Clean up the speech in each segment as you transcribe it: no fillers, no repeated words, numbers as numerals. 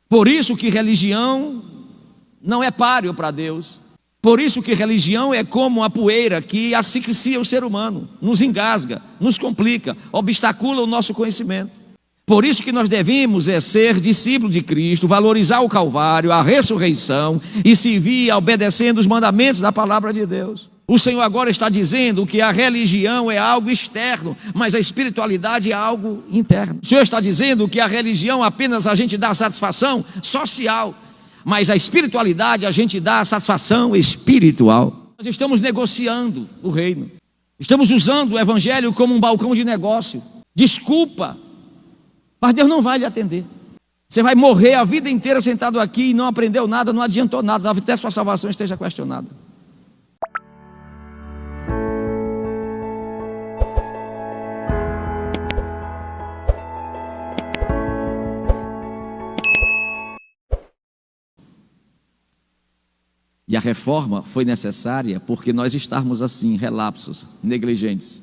Por isso que religião não é páreo para Deus. Por isso que religião é como a poeira que asfixia o ser humano, nos engasga, nos complica, obstacula o nosso conhecimento. Por isso que nós devemos ser discípulos de Cristo, valorizar o Calvário, a ressurreição e servir obedecendo os mandamentos da palavra de Deus. O Senhor agora está dizendo que a religião é algo externo, mas a espiritualidade é algo interno. O Senhor está dizendo que a religião apenas a gente dá satisfação social, mas a espiritualidade a gente dá satisfação espiritual. Nós estamos negociando o reino. Estamos usando o evangelho como um balcão de negócio. Desculpa, mas Deus não vai lhe atender. Você vai morrer a vida inteira sentado aqui e não aprendeu nada, não adiantou nada, até sua salvação esteja questionada. E a reforma foi necessária porque nós estávamos assim, relapsos, negligentes.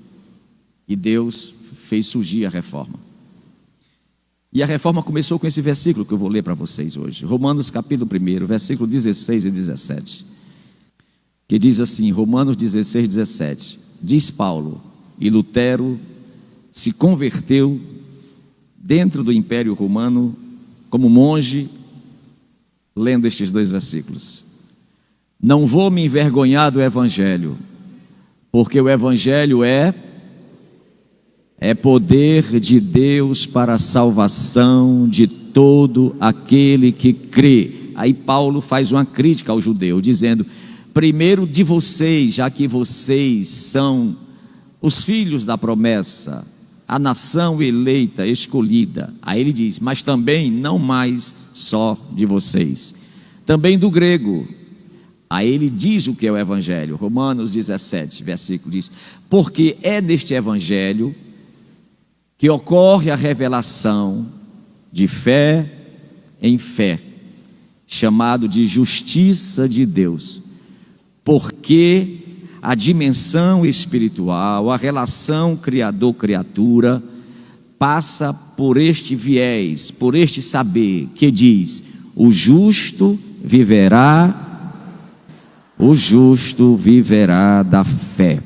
E Deus fez surgir a reforma. E a reforma começou com esse versículo que eu vou ler para vocês hoje. Romanos capítulo 1, versículo 16 e 17. Que diz assim, Romanos 16, 17. Diz Paulo, e Lutero se converteu dentro do Império Romano como monge, lendo estes dois versículos. Não vou me envergonhar do Evangelho, porque o Evangelho é poder de Deus para a salvação de todo aquele que crê. Aí Paulo faz uma crítica ao judeu, dizendo, primeiro de vocês, já que vocês são os filhos da promessa, a nação eleita, escolhida. Aí ele diz, mas também não mais só de vocês, também do grego. Aí ele diz o que é o Evangelho. Romanos 17, versículo diz, porque é neste Evangelho que ocorre a revelação de fé em fé, chamado de justiça de Deus, porque a dimensão espiritual, a relação Criador-criatura, passa por este viés, por este saber, que diz, o justo viverá da fé.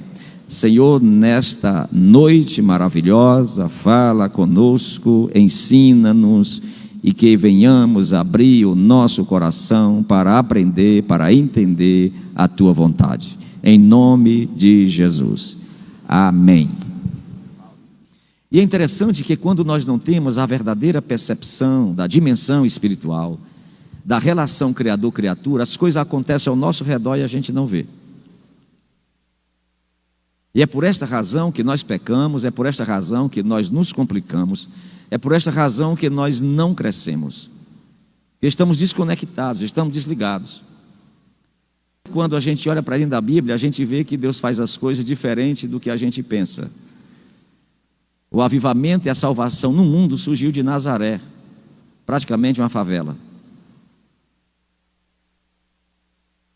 Senhor, nesta noite maravilhosa, fala conosco, ensina-nos e que venhamos abrir o nosso coração para aprender, para entender a Tua vontade. Em nome de Jesus. Amém. E é interessante que quando nós não temos a verdadeira percepção da dimensão espiritual, da relação Criador-criatura, as coisas acontecem ao nosso redor e a gente não vê. E é por esta razão que nós pecamos, é por esta razão que nós nos complicamos, é por esta razão que nós não crescemos. Estamos desconectados, estamos desligados. Quando a gente olha para dentro da Bíblia, a gente vê que Deus faz as coisas diferente do que a gente pensa. O avivamento e a salvação no mundo surgiu de Nazaré, praticamente uma favela.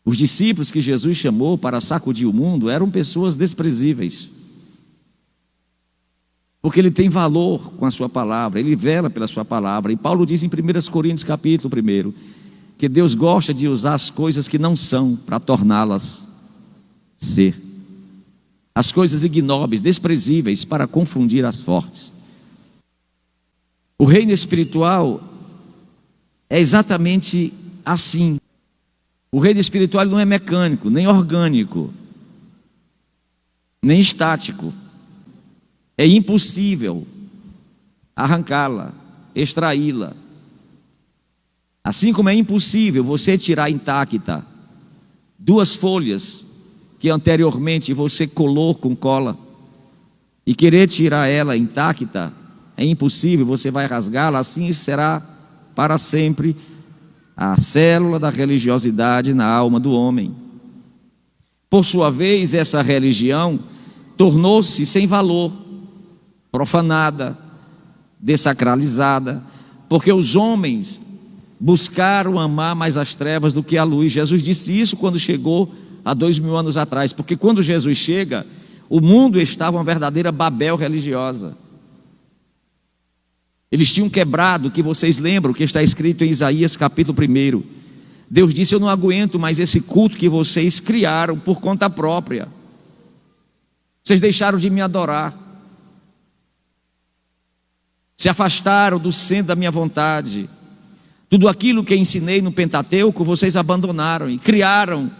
Os discípulos que Jesus chamou para sacudir o mundo eram pessoas desprezíveis, porque ele tem valor com a sua palavra, ele vela pela sua palavra. E Paulo diz em 1 Coríntios capítulo 1, que Deus gosta de usar as coisas que não são para torná-las ser, as coisas ignóbeis, desprezíveis, para confundir as fortes. O reino espiritual é exatamente assim. O reino espiritual não é mecânico, nem orgânico, nem estático. É impossível arrancá-la, extraí-la. Assim como é impossível você tirar intacta duas folhas que anteriormente você colou com cola e querer tirar ela intacta, é impossível, você vai rasgá-la. Assim será para sempre a célula da religiosidade na alma do homem. Por sua vez, essa religião tornou-se sem valor, profanada, desacralizada, porque os homens buscaram amar mais as trevas do que a luz. Jesus disse isso quando chegou há 2000 anos atrás, porque quando Jesus chega, o mundo estava uma verdadeira Babel religiosa. Eles tinham quebrado, que vocês lembram, que está escrito em Isaías capítulo 1. Deus disse: eu não aguento mais esse culto que vocês criaram por conta própria. Vocês deixaram de me adorar, se afastaram do centro da minha vontade. Tudo aquilo que ensinei no Pentateuco, vocês abandonaram e criaram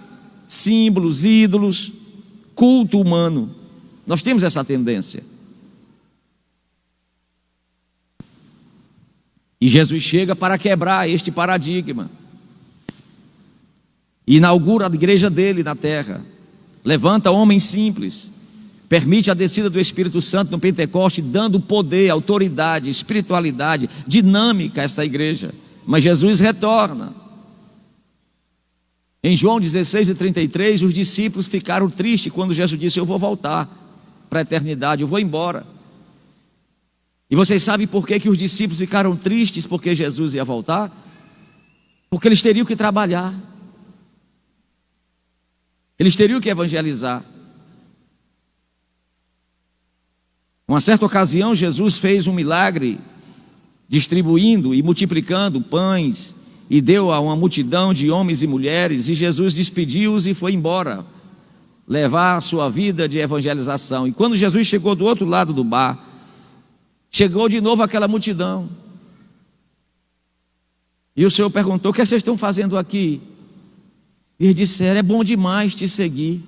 símbolos, ídolos, culto humano. Nós temos essa tendência. E Jesus chega para quebrar este paradigma. Inaugura a igreja dele na terra. Levanta homens simples. Permite a descida do Espírito Santo no Pentecoste, dando poder, autoridade, espiritualidade, dinâmica a essa igreja. Mas Jesus retorna. Em João 16:33, os discípulos ficaram tristes quando Jesus disse: eu vou voltar para a eternidade, eu vou embora. E vocês sabem por que os discípulos ficaram tristes porque Jesus ia voltar? Porque eles teriam que trabalhar, eles teriam que evangelizar. Uma certa ocasião, Jesus fez um milagre, distribuindo e multiplicando pães, e deu a uma multidão de homens e mulheres, e Jesus despediu-os e foi embora, levar a sua vida de evangelização. E quando Jesus chegou do outro lado do mar, chegou de novo aquela multidão, e o Senhor perguntou: o que vocês estão fazendo aqui? E eles disseram: é bom demais te seguir,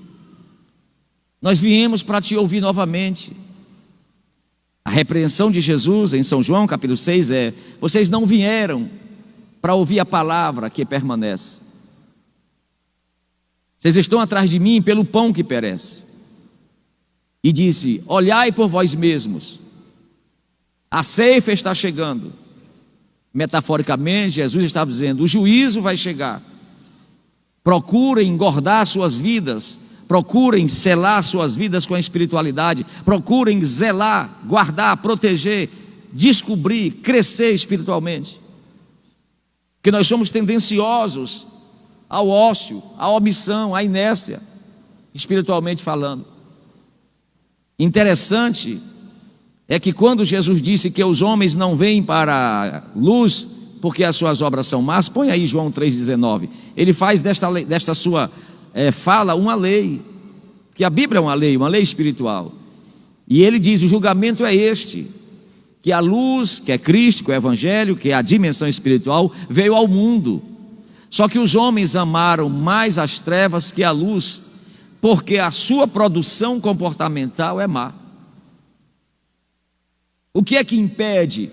nós viemos para te ouvir novamente. A repreensão de Jesus em São João capítulo 6 é: vocês não vieram para ouvir a palavra que permanece, vocês estão atrás de mim pelo pão que perece. E disse: olhai por vós mesmos, a ceifa está chegando. Metaforicamente, Jesus estava dizendo: o juízo vai chegar. Procurem engordar suas vidas, procurem selar suas vidas com a espiritualidade, procurem zelar, guardar, proteger, descobrir, crescer espiritualmente. Porque nós somos tendenciosos ao ócio, à omissão, à inércia, espiritualmente falando. Interessante é que quando Jesus disse que os homens não vêm para a luz porque as suas obras são más, põe aí João 3,19, ele faz desta sua fala uma lei, que a Bíblia é uma lei espiritual, e ele diz: o julgamento é este, que a luz, que é Cristo, que é o Evangelho, que é a dimensão espiritual, veio ao mundo, só que os homens amaram mais as trevas que a luz, porque a sua produção comportamental é má. O que é que impede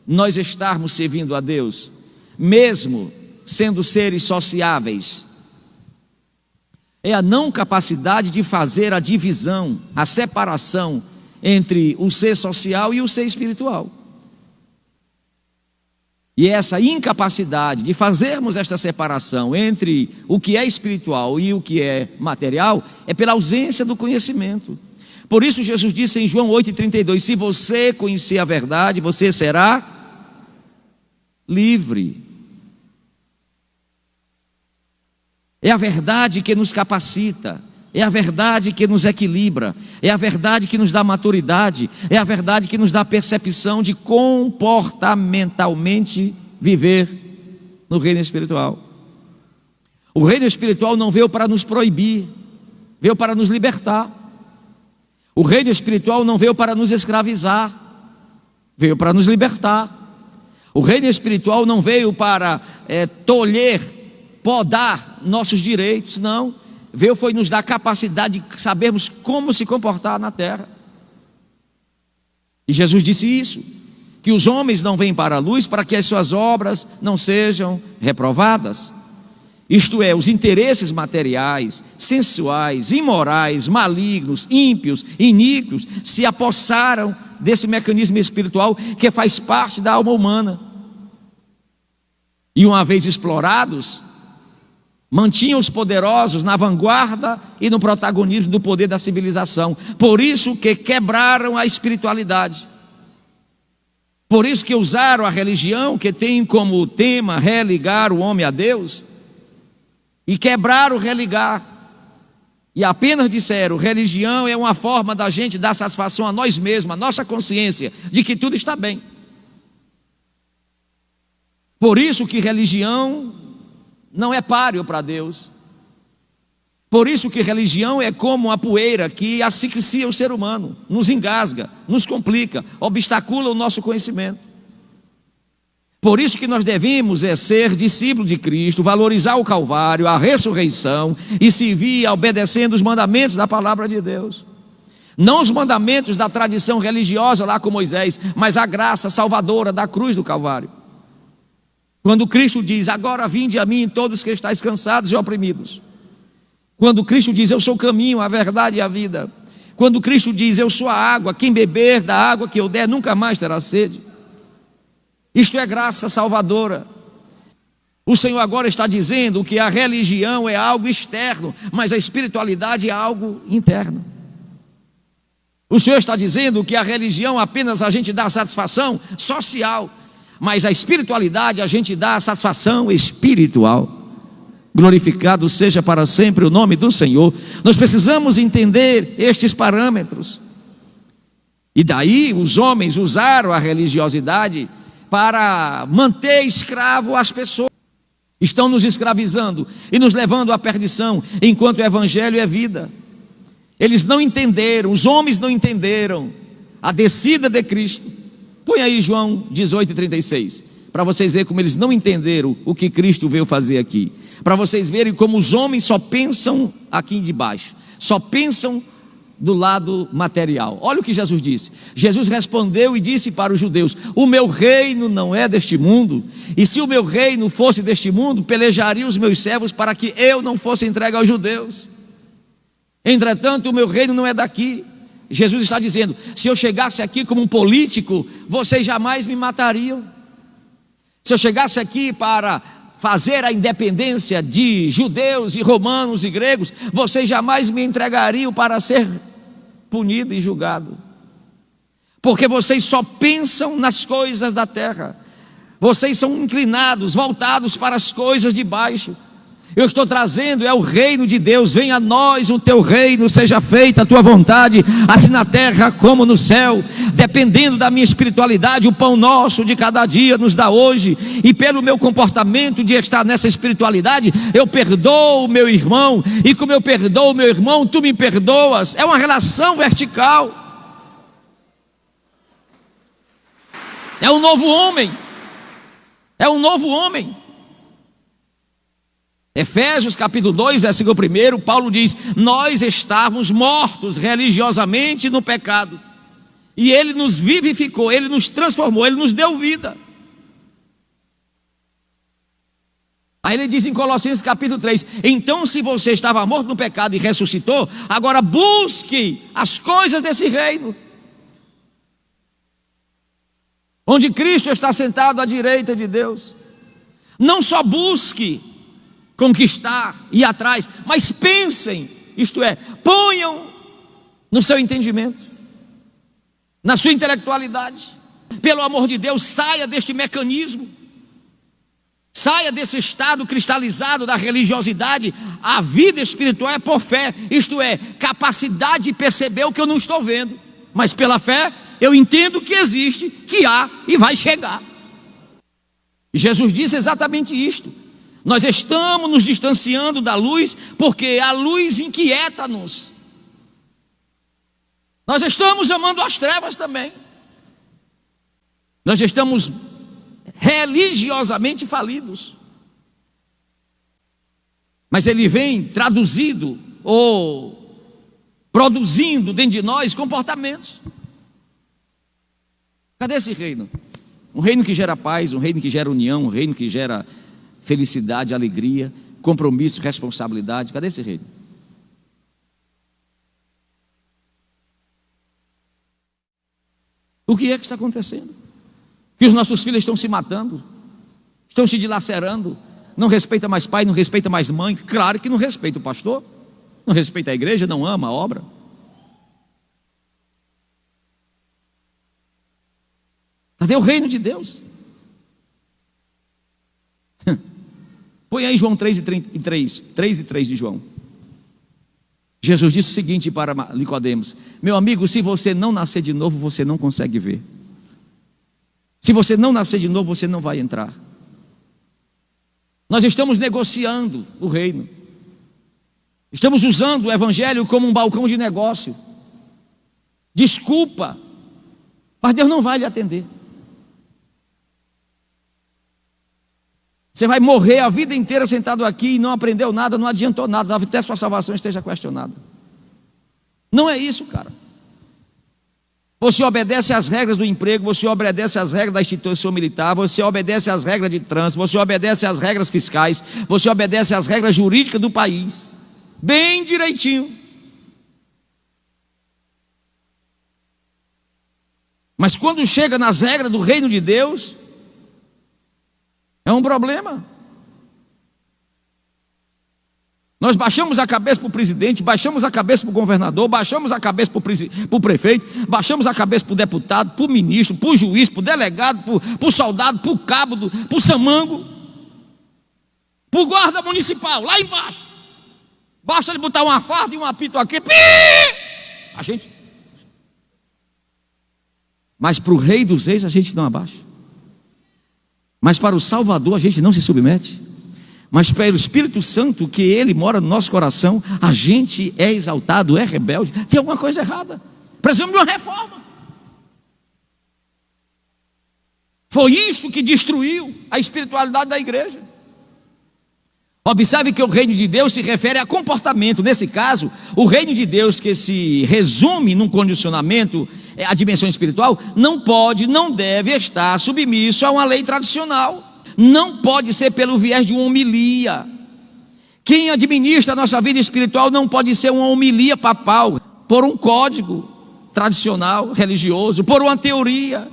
nós estarmos servindo a Deus, mesmo sendo seres sociáveis? É a não capacidade de fazer a divisão, a separação entre o ser social e o ser espiritual. E essa incapacidade de fazermos esta separação entre o que é espiritual e o que é material é pela ausência do conhecimento. Por isso Jesus disse em João 8,32: se você conhecer a verdade, você será livre. É a verdade que nos capacita, é a verdade que nos equilibra, é a verdade que nos dá maturidade, é a verdade que nos dá percepção de comportamentalmente viver no reino espiritual. O reino espiritual não veio para nos proibir, veio para nos libertar. O reino espiritual não veio para nos escravizar, veio para nos libertar. O reino espiritual não veio para podar nossos direitos, não. Veio foi nos dar capacidade de sabermos como se comportar na terra. E Jesus disse isso, que os homens não vêm para a luz para que as suas obras não sejam reprovadas. Isto é, os interesses materiais, sensuais, imorais, malignos, ímpios, iníquos, se apossaram desse mecanismo espiritual que faz parte da alma humana. E uma vez explorados, mantinham os poderosos na vanguarda e no protagonismo do poder da civilização. Por isso que quebraram a espiritualidade. Por isso que usaram a religião, que tem como tema religar o homem a Deus, e quebraram o religar, e apenas disseram: religião é uma forma da gente dar satisfação a nós mesmos, a nossa consciência, de que tudo está bem. Por isso que religião não é páreo para Deus. Por isso que religião é como a poeira que asfixia o ser humano, nos engasga, nos complica, obstacula o nosso conhecimento. Por isso que nós devemos ser discípulos de Cristo, valorizar o Calvário, a ressurreição e servir obedecendo os mandamentos da palavra de Deus. Não os mandamentos da tradição religiosa lá com Moisés, mas a graça salvadora da cruz do Calvário. Quando Cristo diz: agora vinde a mim todos que estáis cansados e oprimidos. Quando Cristo diz: eu sou o caminho, a verdade e a vida. Quando Cristo diz: eu sou a água, quem beber da água que eu der nunca mais terá sede. Isto é graça salvadora. O Senhor agora está dizendo que a religião é algo externo, mas a espiritualidade é algo interno. O Senhor está dizendo que a religião apenas a gente dá satisfação social, mas a espiritualidade a gente dá satisfação espiritual. Glorificado seja para sempre o nome do Senhor. Nós precisamos entender estes parâmetros. E daí os homens usaram a religiosidade para manter escravo as pessoas. Estão nos escravizando e nos levando à perdição, enquanto o evangelho é vida. Eles não entenderam, os homens não entenderam a descida de Cristo. Põe aí João 18:36, para vocês verem como eles não entenderam o que Cristo veio fazer aqui. Para vocês verem como os homens só pensam aqui de baixo, só pensam do lado material. Olha o que Jesus disse. Jesus respondeu e disse para os judeus: o meu reino não é deste mundo, e se o meu reino fosse deste mundo, pelejaria os meus servos para que eu não fosse entregue aos judeus. Entretanto, o meu reino não é daqui. Jesus está dizendo: se eu chegasse aqui como um político, vocês jamais me matariam. Se eu chegasse aqui para fazer a independência de judeus e romanos e gregos, vocês jamais me entregariam para ser punido e julgado. Porque vocês só pensam nas coisas da terra. Vocês são inclinados, voltados para as coisas de baixo. Eu estou trazendo é o reino de Deus. Venha a nós o teu reino, seja feita a tua vontade, assim na terra como no céu. Dependendo da minha espiritualidade, o pão nosso de cada dia nos dá hoje. E pelo meu comportamento de estar nessa espiritualidade, eu perdoo o meu irmão, e como eu perdoo o meu irmão, tu me perdoas. É uma relação vertical. É um novo homem. É um novo homem. Efésios capítulo 2, versículo 1, Paulo diz: nós estávamos mortos religiosamente no pecado, e Ele nos vivificou, Ele nos transformou, Ele nos deu vida. Aí ele diz em Colossenses capítulo 3: então se você estava morto no pecado e ressuscitou, agora busque as coisas desse reino, onde Cristo está sentado à direita de Deus. Não só busque conquistar, ir atrás, mas pensem, isto é, ponham no seu entendimento, na sua intelectualidade. Pelo amor de Deus, saia deste mecanismo, saia desse estado cristalizado da religiosidade. A vida espiritual é por fé, isto é, capacidade de perceber o que eu não estou vendo, mas pela fé eu entendo que existe, que há e vai chegar. E Jesus disse exatamente isto: nós estamos nos distanciando da luz, porque a luz inquieta-nos. Nós estamos amando as trevas também. Nós estamos religiosamente falidos. Mas ele vem traduzido ou produzindo dentro de nós comportamentos. Cadê esse reino? Um reino que gera paz, um reino que gera união, um reino que gera felicidade, alegria, compromisso, responsabilidade. Cadê esse reino? O que é que está acontecendo? Que os nossos filhos estão se matando, estão se dilacerando, não respeita mais pai, não respeita mais mãe. Claro que não respeita o pastor, não respeita a igreja, não ama a obra. Cadê o reino de Deus? Põe aí João 3 e 3 de João. Jesus disse o seguinte para Nicodemos: meu amigo, se você não nascer de novo, você não consegue ver. Se você não nascer de novo, você não vai entrar. Nós estamos negociando o reino. Estamos usando o evangelho como um balcão de negócio. Desculpa, mas Deus não vai lhe atender. Você vai morrer a vida inteira sentado aqui e não aprendeu nada, não adiantou nada, até sua salvação esteja questionada. Não é isso, cara. Você obedece às regras do emprego, você obedece às regras da instituição militar, você obedece às regras de trânsito, você obedece às regras fiscais, você obedece às regras jurídicas do país, bem direitinho. Mas quando chega nas regras do reino de Deus, é um problema. Nós baixamos a cabeça para o presidente, baixamos a cabeça para o governador, baixamos a cabeça para o prefeito, baixamos a cabeça para o deputado, para o ministro, para o juiz, para o delegado, para o soldado, para o cabo, para o samango, para o guarda municipal, lá embaixo. Basta ele botar uma farda e um apito aqui, a gente. Mas para o Rei dos Reis a gente não abaixa. Mas para o Salvador a gente não se submete. Mas pelo Espírito Santo, que Ele mora no nosso coração, a gente é exaltado, é rebelde. Tem alguma coisa errada. Precisamos de uma reforma. Foi isto que destruiu a espiritualidade da igreja. Observe que o reino de Deus se refere a comportamento. Nesse caso, o reino de Deus, que se resume num condicionamento, a dimensão espiritual, não pode, não deve estar submisso a uma lei tradicional. Não pode ser pelo viés de uma homilia. Quem administra a nossa vida espiritual não pode ser uma homilia papal, por um código tradicional, religioso, por uma teoria,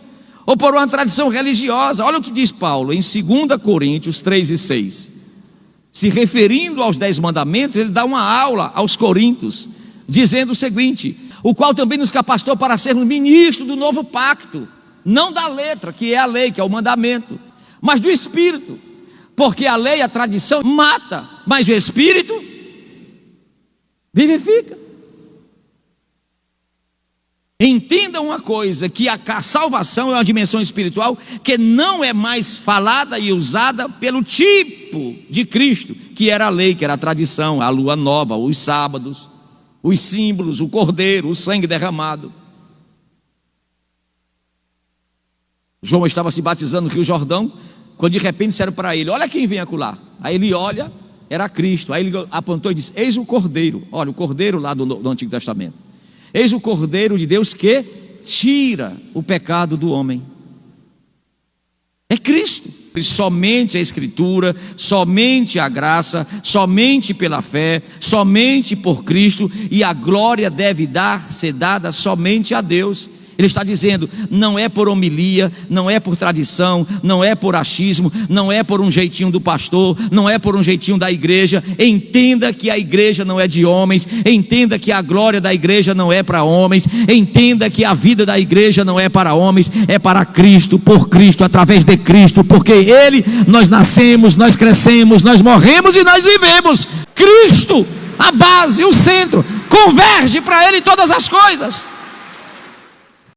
ou por uma tradição religiosa. Olha o que diz Paulo em 2 Coríntios 3:6. Se referindo aos 10 mandamentos, ele dá uma aula aos coríntios, dizendo o seguinte: o qual também nos capacitou para sermos ministros do novo pacto, não da letra, que é a lei, que é o mandamento, mas do Espírito, porque a lei, a tradição mata, mas o Espírito vivifica. Entenda uma coisa, que a salvação é uma dimensão espiritual que não é mais falada e usada pelo tipo de Cristo, que era a lei, que era a tradição, a lua nova, os sábados, os símbolos, o cordeiro, o sangue derramado. João estava se batizando no Rio Jordão, quando de repente disseram para ele: olha quem vem acolá. Aí ele olha, era Cristo. Aí ele apontou e disse: eis o cordeiro. Olha, o cordeiro lá do Antigo Testamento. Eis o cordeiro de Deus que tira o pecado do homem. É Cristo. Somente a Escritura, somente a graça, somente pela fé, somente por Cristo, e a glória deve ser dada somente a Deus. Ele está dizendo: não é por homilia, não é por tradição, não é por achismo, não é por um jeitinho do pastor, não é por um jeitinho da igreja. Entenda que a igreja não é de homens, entenda que a glória da igreja não é para homens, entenda que a vida da igreja não é para homens, é para Cristo, por Cristo, através de Cristo, porque Ele, nós nascemos, nós crescemos, nós morremos e nós vivemos. Cristo, a base, o centro, converge para Ele todas as coisas.